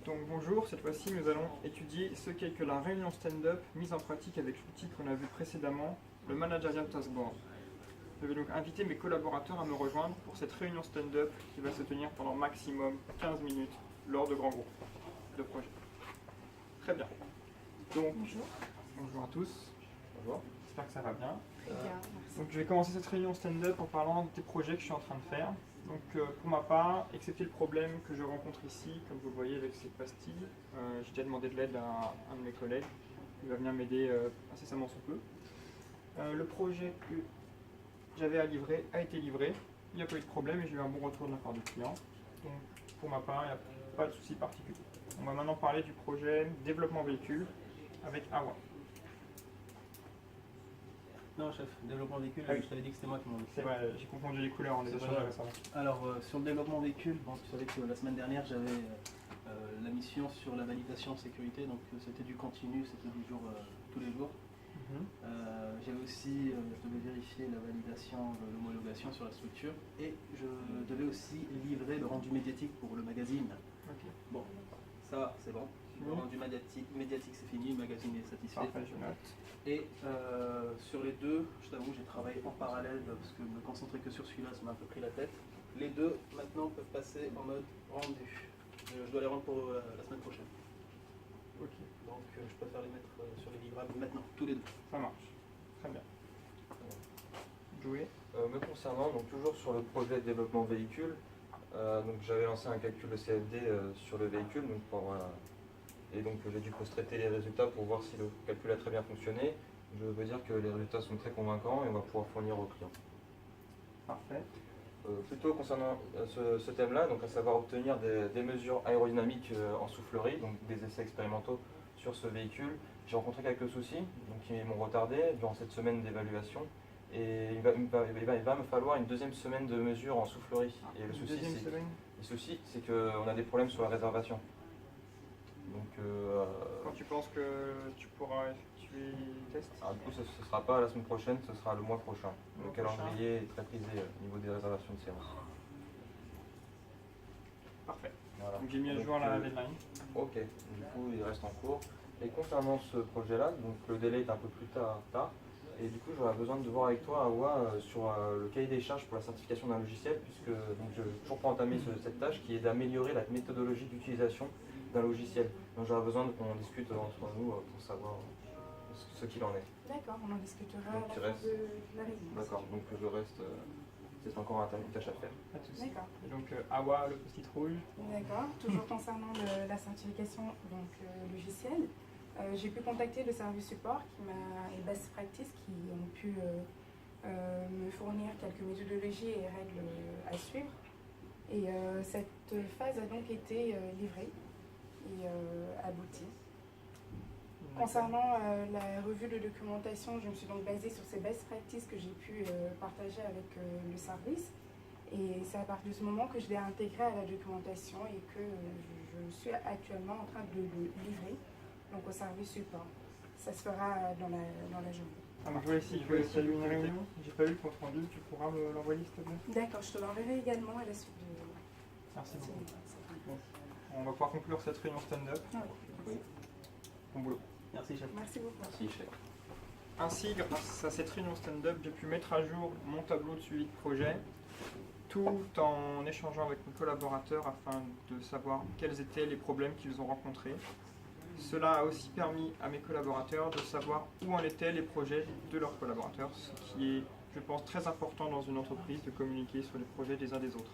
Donc bonjour, cette fois-ci nous allons étudier ce qu'est que la réunion stand-up mise en pratique avec l'outil qu'on a vu précédemment, le Managerial Taskboard. Je vais donc inviter mes collaborateurs à me rejoindre pour cette réunion stand-up qui va se tenir pendant maximum 15 minutes lors de grands groupes de projets. Très bien. Donc, bonjour à tous. Bonjour. J'espère que ça va bien. Très bien, merci. Donc je vais commencer cette réunion stand-up en parlant des projets que je suis en train de faire. Donc pour ma part, excepté le problème que je rencontre ici, comme vous le voyez avec ces pastilles, j'ai déjà demandé de l'aide à un de mes collègues. Il va venir m'aider incessamment sous peu. Le projet que j'avais à livrer a été livré. Il n'y a pas eu de problème et j'ai eu un bon retour de la part du client. Donc pour ma part, il n'y a pas de souci particulier. On va maintenant parler du projet développement véhicule avec AWA. Non, chef, développement véhicule, Ah oui. je t'avais dit que c'était moi qui m'en C'est occupais. vrai, j'ai confondu les couleurs, on les a C'est pas changées grave. récemment. Alors, sur le développement véhicule, bon, tu savais que la semaine dernière, j'avais la mission sur la validation sécurité, donc c'était du continu, c'était du jour tous les jours. J'avais aussi, je devais vérifier la validation de l'homologation sur la structure et je devais aussi livrer le rendu médiatique pour le magazine. Ok. Bon, ça va, c'est bon. Le rendu médiatique c'est fini, le magazine est satisfait. Parfait, je note. Et sur les deux, je t'avoue, j'ai travaillé en parallèle parce que me concentrer que sur celui-là, ça m'a un peu pris la tête. Les deux, maintenant, peuvent passer en mode rendu. Je dois les rendre pour la semaine prochaine. Ok, Donc je préfère les mettre sur les livrables maintenant, tous les deux. ça marche. Très bien. Jouer. Me concernant, donc toujours sur le projet de développement véhicule, donc j'avais lancé un calcul de CFD sur le véhicule, donc et donc j'ai dû post-traiter les résultats pour voir si le calcul a très bien fonctionné. Je veux dire que les résultats sont très convaincants et on va pouvoir fournir aux clients. Parfait. Plutôt concernant ce thème-là, donc à savoir obtenir des mesures aérodynamiques en soufflerie, donc des essais expérimentaux sur ce véhicule. J'ai rencontré quelques soucis, donc qui m'ont retardé durant cette semaine d'évaluation. Et il va me falloir une deuxième semaine de mesures en soufflerie. Et le souci, c'est qu'on a des problèmes sur la réservation. Donc, Quand tu penses que tu pourras effectuer les tests? du coup, ce ne sera pas la semaine prochaine, ce sera le mois prochain. Le Le mois prochain. calendrier est très prisé au niveau des réservations de séances. Parfait. Voilà. Donc j'ai mis à jour la deadline. Ok, du coup il reste en cours. Et concernant ce projet-là, donc le délai est un peu plus tard. Et du coup j'aurais besoin de voir avec toi, Awa, sur le cahier des charges pour la certification d'un logiciel, puisque je n'ai toujours pas entamé cette tâche qui est d'améliorer la méthodologie d'utilisation d'un logiciel. Donc j'aurais besoin qu'on discute entre nous pour savoir ce qu'il en est. D'accord, on en discutera Donc, à tu la fin restes. de la réunion. D'accord, donc je reste. C'est encore une tâche à faire. Pas de souci. D'accord. Et donc AWA, le post-it rouge. D'accord, toujours concernant la certification donc, logicielle, j'ai pu contacter le service support et Best Practice qui ont pu me fournir quelques méthodologies et règles à suivre. Et cette phase a donc été livrée et aboutie. Concernant la revue de documentation, je me suis donc basée sur ces best practices que j'ai pu partager avec le service. Et c'est à partir de ce moment que je l'ai intégré à la documentation et que je suis actuellement en train de le livrer donc au service support. Ça se fera dans la journée. Alors je vois ici, il y a eu une réunion. J'ai pas eu le compte rendu, tu pourras me l'envoyer s'il te plaît? D'accord, je te l'enverrai également à la suite de... Merci beaucoup. Bon, on va pouvoir conclure cette réunion stand-up. Ah oui. Bon boulot. Merci, chef. Merci beaucoup. Merci, chef. Ainsi, grâce à cette réunion stand-up, j'ai pu mettre à jour mon tableau de suivi de projet, tout en échangeant avec mes collaborateurs afin de savoir quels étaient les problèmes qu'ils ont rencontrés. Cela a aussi permis à mes collaborateurs de savoir où en étaient les projets de leurs collaborateurs, ce qui est, je pense, très important dans une entreprise de communiquer sur les projets des uns des autres.